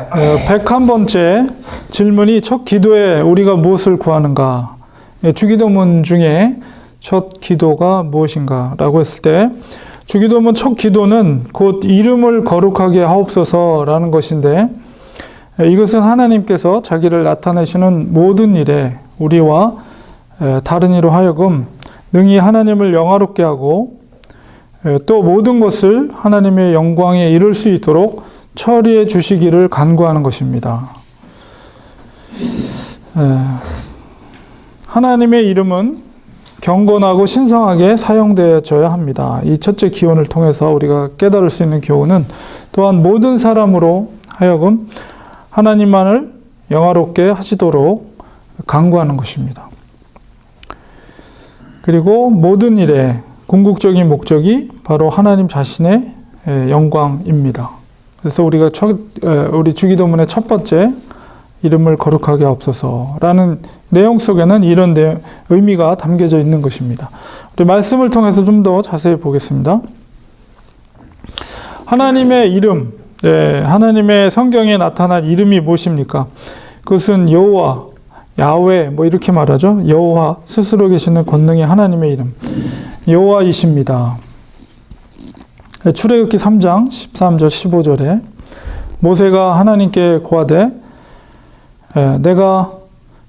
101번째 질문이 첫 기도에 우리가 무엇을 구하는가? 주기도문 중에 첫 기도가 무엇인가? 라고 했을 때 주기도문 첫 기도는 곧 이름을 거룩하게 하옵소서라는 것인데 이것은 하나님께서 자기를 나타내시는 모든 일에 우리와 다른 이로 하여금 능히 하나님을 영화롭게 하고 또 모든 것을 하나님의 영광에 이룰 수 있도록 처리해 주시기를 간구하는 것입니다. 하나님의 이름은 경건하고 신성하게 사용되어져야 합니다. 이 첫째 기원을 통해서 우리가 깨달을 수 있는 교훈은 또한 모든 사람으로 하여금 하나님만을 영화롭게 하시도록 간구하는 것입니다. 그리고 모든 일의 궁극적인 목적이 바로 하나님 자신의 영광입니다. 그래서 우리가 우리 주기도문의 첫 번째 이름을 거룩하게 하옵소서라는 내용 속에는 이런 의미가 담겨져 있는 것입니다. 우리 말씀을 통해서 좀 더 자세히 보겠습니다. 하나님의 이름, 하나님의 성경에 나타난 이름이 무엇입니까? 그것은 여호와, 야훼 뭐 이렇게 말하죠. 여호와, 스스로 계시는 권능의 하나님의 이름 여호와이십니다. 출애굽기 3장 13절 15절에 모세가 하나님께 고하되 내가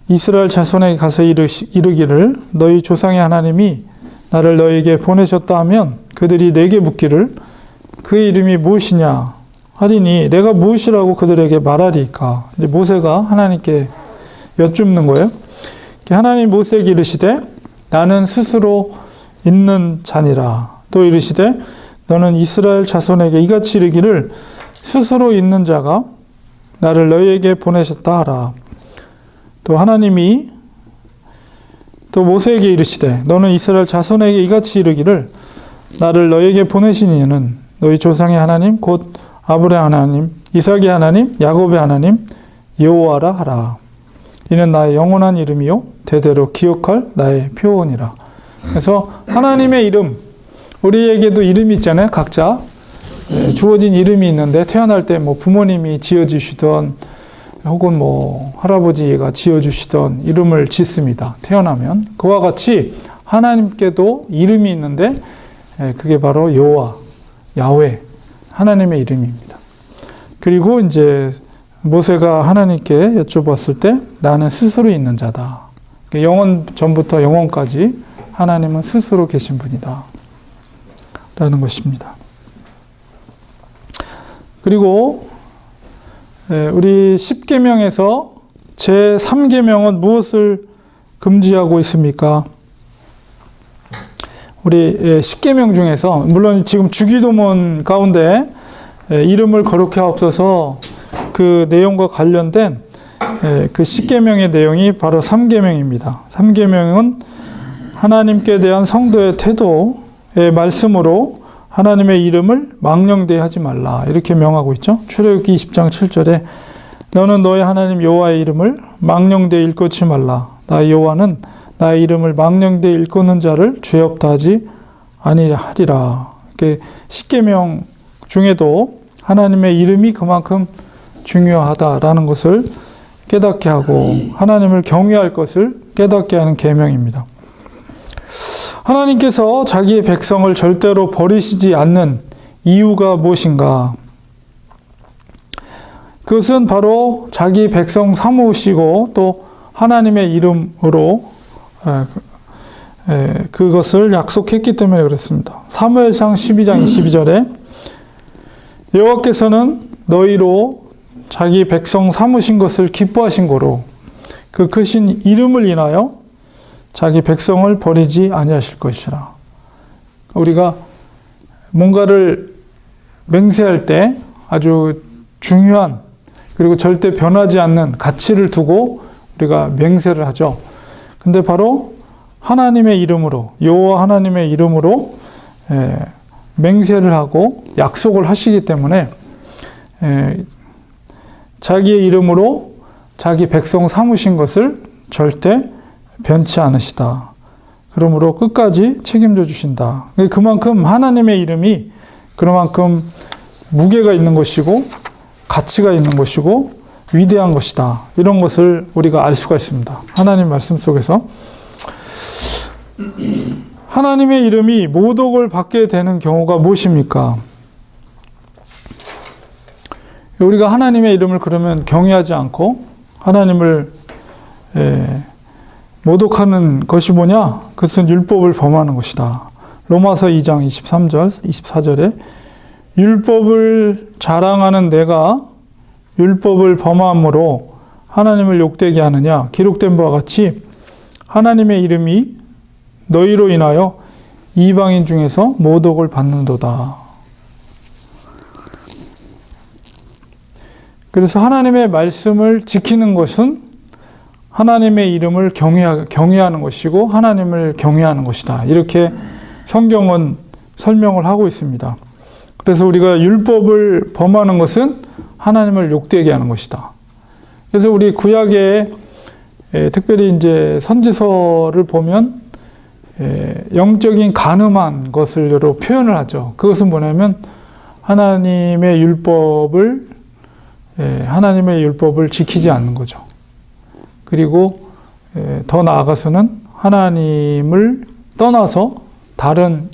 이스라엘 자손에게 가서 이르기를 너희 조상의 하나님이 나를 너희에게 보내셨다 하면 그들이 내게 묻기를 그의 이름이 무엇이냐 하리니 내가 무엇이라고 그들에게 말하리까. 이제 모세가 하나님께 여쭙는 거예요. 하나님 모세에게 이르시되 나는 스스로 있는 자니라. 또 이르시되 너는 이스라엘 자손에게 이같이 이르기를 스스로 있는 자가 나를 너희에게 보내셨다 하라. 또 하나님이 또 모세에게 이르시되 너는 이스라엘 자손에게 이같이 이르기를 나를 너희에게 보내신 이는 너희 조상의 하나님 곧 아브라함 하나님 이삭의 하나님 야곱의 하나님 여호와라 하라. 이는 나의 영원한 이름이요 대대로 기억할 나의 표언이라. 그래서 하나님의 이름, 우리에게도 이름이 있잖아요. 각자 주어진 이름이 있는데 태어날 때 뭐 부모님이 지어주시던 혹은 뭐 할아버지가 지어주시던 이름을 짓습니다. 태어나면. 그와 같이 하나님께도 이름이 있는데 그게 바로 여호와, 야훼, 하나님의 이름입니다. 그리고 이제 모세가 하나님께 여쭤봤을 때 나는 스스로 있는 자다. 영원 전부터 영원까지 하나님은 스스로 계신 분이다. 라는 것입니다. 그리고 우리 10계명에서 제3계명은 무엇을 금지하고 있습니까? 우리 10계명 중에서 물론 지금 주기도문 가운데 이름을 거룩해 하옵소서 그 내용과 관련된 그 10계명의 내용이 바로 3계명입니다. 3계명은 하나님께 대한 성도의 태도의 말씀으로 하나님의 이름을 망령되이 하지 말라 이렇게 명하고 있죠. 출애굽기 20장 7절에 너는 너의 하나님 여호와의 이름을 망령되이 일컫지 말라. 나 여호와는 나의 이름을 망령되이 일컫는 자를 죄 없다 하지 아니하리라. 이렇게 10계명 중에도 하나님의 이름이 그만큼 중요하다라는 것을 깨닫게 하고 하나님을 경외할 것을 깨닫게 하는 계명입니다. 하나님께서 자기의 백성을 절대로 버리시지 않는 이유가 무엇인가? 그것은 바로 자기 백성 삼으시고 또 하나님의 이름으로 그것을 약속했기 때문에 그렇습니다. 사무엘상 12장 22절에 여호와께서는 너희로 자기 백성 삼으신 것을 기뻐하신 고로 그 크신 이름을 인하여 자기 백성을 버리지 아니하실 것이라. 우리가 뭔가를 맹세할 때 아주 중요한 그리고 절대 변하지 않는 가치를 두고 우리가 맹세를 하죠. 근데 바로 하나님의 이름으로 여호와 하나님의 이름으로 맹세를 하고 약속을 하시기 때문에 자기의 이름으로 자기 백성 삼으신 것을 절대 변치 않으시다. 그러므로 끝까지 책임져 주신다. 그만큼 하나님의 이름이 그만큼 무게가 있는 것이고 가치가 있는 것이고 위대한 것이다. 이런 것을 우리가 알 수가 있습니다. 하나님 말씀 속에서. 하나님의 이름이 모독을 받게 되는 경우가 무엇입니까? 우리가 하나님의 이름을 그러면 경외하지 않고 하나님을 모독하는 것이 뭐냐? 그것은 율법을 범하는 것이다. 로마서 2장 23절, 24절에 율법을 자랑하는 내가 율법을 범함으로 하나님을 욕되게 하느냐? 기록된 바와 같이 하나님의 이름이 너희로 인하여 이방인 중에서 모독을 받는도다. 그래서 하나님의 말씀을 지키는 것은 하나님의 이름을 경외하는 것이고 하나님을 경외하는 것이다. 이렇게 성경은 설명을 하고 있습니다. 그래서 우리가 율법을 범하는 것은 하나님을 욕되게 하는 것이다. 그래서 우리 구약에 특별히 이제 선지서를 보면 영적인 간음한 것을 여러 표현을 하죠. 그것은 뭐냐면 하나님의 율법을 지키지 않는 거죠. 그리고 더 나아가서는 하나님을 떠나서 다른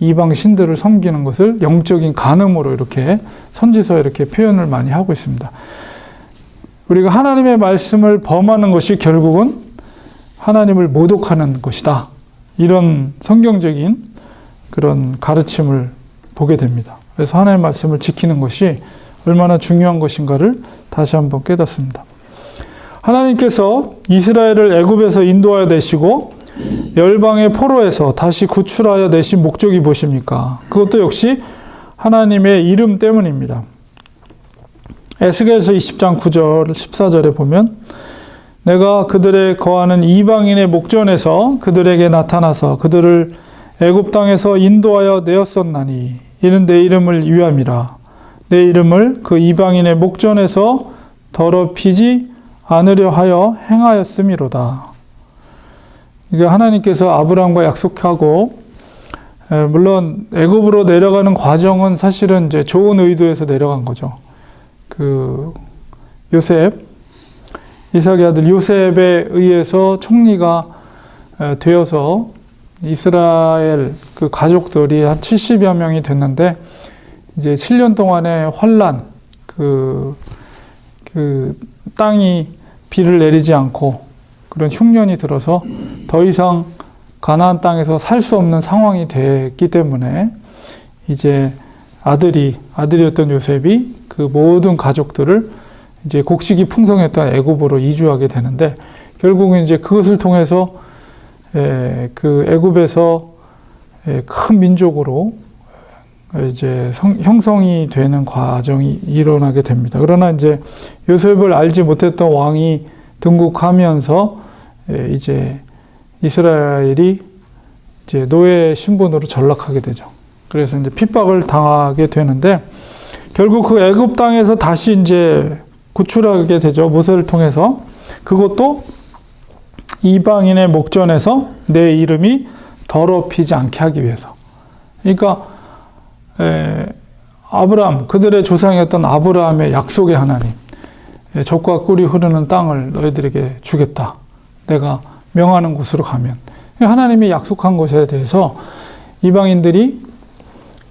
이방 신들을 섬기는 것을 영적인 간음으로 이렇게 선지서에 이렇게 표현을 많이 하고 있습니다. 우리가 하나님의 말씀을 범하는 것이 결국은 하나님을 모독하는 것이다. 이런 성경적인 그런 가르침을 보게 됩니다. 그래서 하나님의 말씀을 지키는 것이 얼마나 중요한 것인가를 다시 한번 깨닫습니다. 하나님께서 이스라엘을 애굽에서 인도하여 내시고 열방의 포로에서 다시 구출하여 내신 목적이 무엇입니까? 그것도 역시 하나님의 이름 때문입니다. 에스겔서 20장 9절 14절에 보면 내가 그들의 거하는 이방인의 목전에서 그들에게 나타나서 그들을 애굽 땅에서 인도하여 내었었나니 이는 내 이름을 위함이라. 내 이름을 그 이방인의 목전에서 더럽히지 않으려 하여 행하였음이로다. 그러니까 하나님께서 아브라함과 약속하고 물론 애굽으로 내려가는 과정은 사실은 이제 좋은 의도에서 내려간 거죠. 그 요셉, 이삭의 아들 요셉에 의해서 총리가 되어서 이스라엘 그 가족들이 한 70여 명이 됐는데 이제 7년 동안의 환란, 그 땅이 비를 내리지 않고 그런 흉년이 들어서 더 이상 가나안 땅에서 살 수 없는 상황이 됐기 때문에 이제 아들이었던 요셉이 그 모든 가족들을 이제 곡식이 풍성했던 애굽으로 이주하게 되는데 결국은 이제 그것을 통해서 그 애굽에서 큰 민족으로 이제 형성이 되는 과정이 일어나게 됩니다. 그러나 이제 요셉을 알지 못했던 왕이 등극하면서 이제 이스라엘이 이제 노예 신분으로 전락하게 되죠. 그래서 이제 핍박을 당하게 되는데 결국 그 애굽 땅에서 다시 이제 구출하게 되죠. 모세를 통해서. 그것도 이방인의 목전에서 내 이름이 더럽히지 않게 하기 위해서. 그러니까 아브라함, 그들의 조상이었던 아브라함의 약속의 하나님, 젖과 꿀이 흐르는 땅을 너희들에게 주겠다. 내가 명하는 곳으로 가면. 하나님이 약속한 것에 대해서 이방인들이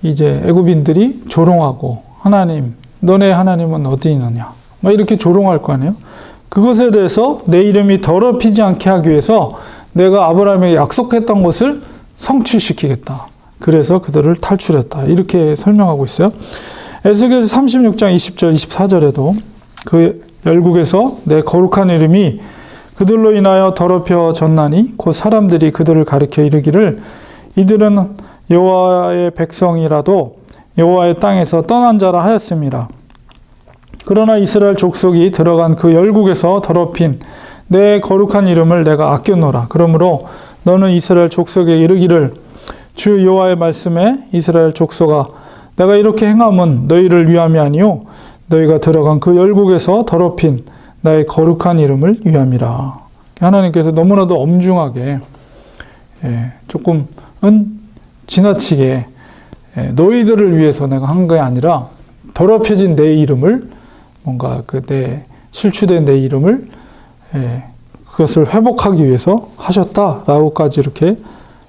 이제 애굽인들이 조롱하고 하나님, 너네 하나님은 어디 있느냐? 막 이렇게 조롱할 거 아니에요? 그것에 대해서 내 이름이 더럽히지 않게 하기 위해서 내가 아브라함에게 약속했던 것을 성취시키겠다. 그래서 그들을 탈출했다. 이렇게 설명하고 있어요. 에스겔서 36장 20절, 24절에도 그 열국에서 내 거룩한 이름이 그들로 인하여 더럽혀졌나니 곧 사람들이 그들을 가리켜 이르기를 이들은 여호와의 백성이라도 여호와의 땅에서 떠난 자라 하였음이라. 그러나 이스라엘 족속이 들어간 그 열국에서 더럽힌 내 거룩한 이름을 내가 아껴노라. 그러므로 너는 이스라엘 족속에 이르기를 주 여호와의 말씀에 이스라엘 족속아 내가 이렇게 행함은 너희를 위함이 아니요 너희가 들어간 그 열국에서 더럽힌 나의 거룩한 이름을 위함이라. 하나님께서 너무나도 엄중하게 조금은 지나치게 너희들을 위해서 내가 한 게 아니라 더럽혀진 내 이름을 뭔가 내 실추된 내 이름을 그것을 회복하기 위해서 하셨다라고까지 이렇게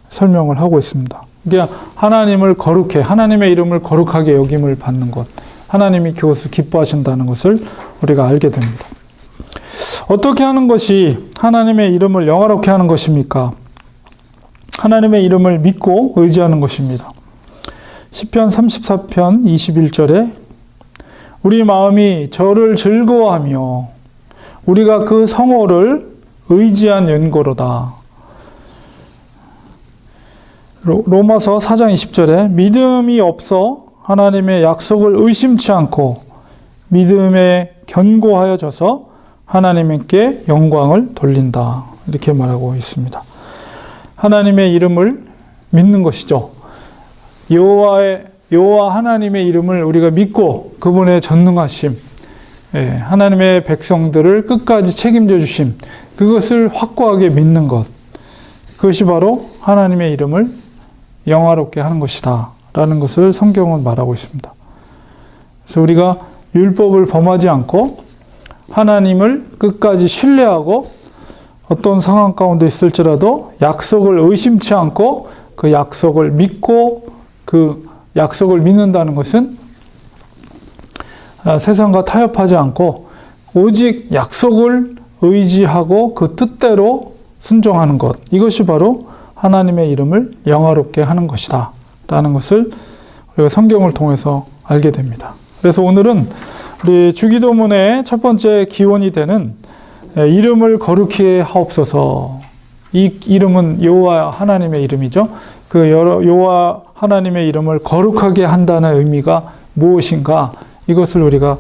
설명을 하고 있습니다. 이게 하나님을 거룩해, 하나님의 이름을 거룩하게 여김을 받는 것, 하나님이 그것을 기뻐하신다는 것을 우리가 알게 됩니다. 어떻게 하는 것이 하나님의 이름을 영화롭게 하는 것입니까? 하나님의 이름을 믿고 의지하는 것입니다. 시편 34편 21절에 우리 마음이 저를 즐거워하며 우리가 그 성호를 의지한 연고로다. 로마서 4장 20절에 믿음이 없어 하나님의 약속을 의심치 않고 믿음에 견고하여져서 하나님께 영광을 돌린다. 이렇게 말하고 있습니다. 하나님의 이름을 믿는 것이죠. 여호와 하나님의 이름을 우리가 믿고 그분의 전능하심, 하나님의 백성들을 끝까지 책임져 주심, 그것을 확고하게 믿는 것, 그것이 바로 하나님의 이름을 영화롭게 하는 것이다 라는 것을 성경은 말하고 있습니다. 그래서 우리가 율법을 범하지 않고 하나님을 끝까지 신뢰하고 어떤 상황 가운데 있을지라도 약속을 의심치 않고 그 약속을 믿고 그 약속을 믿는다는 것은 세상과 타협하지 않고 오직 약속을 의지하고 그 뜻대로 순종하는 것, 이것이 바로 하나님의 이름을 영화롭게 하는 것이다 라는 것을 우리가 성경을 통해서 알게 됩니다. 그래서 오늘은 우리 주기도문의 첫 번째 기원이 되는 이름을 거룩히 하옵소서. 이 이름은 여호와 하나님의 이름이죠. 그 여호와 하나님의 이름을 거룩하게 한다는 의미가 무엇인가, 이것을 우리가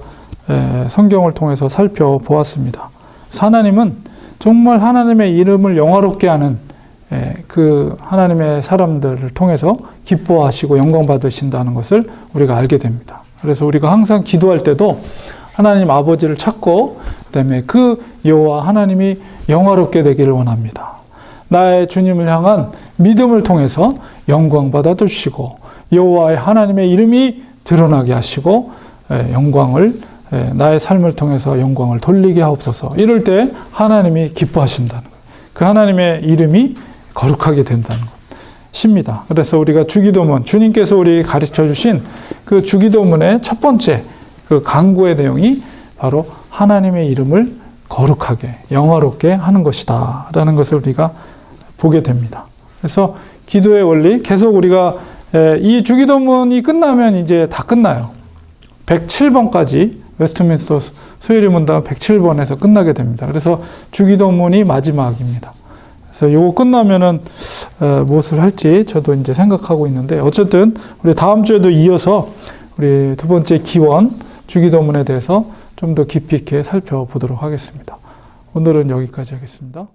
성경을 통해서 살펴보았습니다. 하나님은 정말 하나님의 이름을 영화롭게 하는 그 하나님의 사람들을 통해서 기뻐하시고 영광 받으신다는 것을 우리가 알게 됩니다. 그래서 우리가 항상 기도할 때도 하나님 아버지를 찾고 그다음에 그 여호와 하나님이 영화롭게 되기를 원합니다. 나의 주님을 향한 믿음을 통해서 영광 받아 주시고 여호와의 하나님의 이름이 드러나게 하시고 영광을 나의 삶을 통해서 영광을 돌리게 하옵소서. 이럴 때 하나님이 기뻐하신다는 거예요. 그 하나님의 이름이 거룩하게 된다는 것입니다. 그래서 우리가 주기도문, 주님께서 우리에게 가르쳐 주신 그 주기도문의 첫 번째 그 강구의 내용이 바로 하나님의 이름을 거룩하게, 영화롭게 하는 것이다 라는 것을 우리가 보게 됩니다. 그래서 기도의 원리, 계속 우리가 이 주기도문이 끝나면 이제 다 끝나요. 107번까지 웨스트민스터 소요리 문답 107번에서 끝나게 됩니다. 그래서 주기도문이 마지막입니다. 그래서 이거 끝나면은 무엇을 할지 저도 이제 생각하고 있는데, 어쨌든 우리 다음 주에도 이어서 우리 두 번째 기원 주기도문에 대해서 좀 더 깊이 있게 살펴보도록 하겠습니다. 오늘은 여기까지 하겠습니다.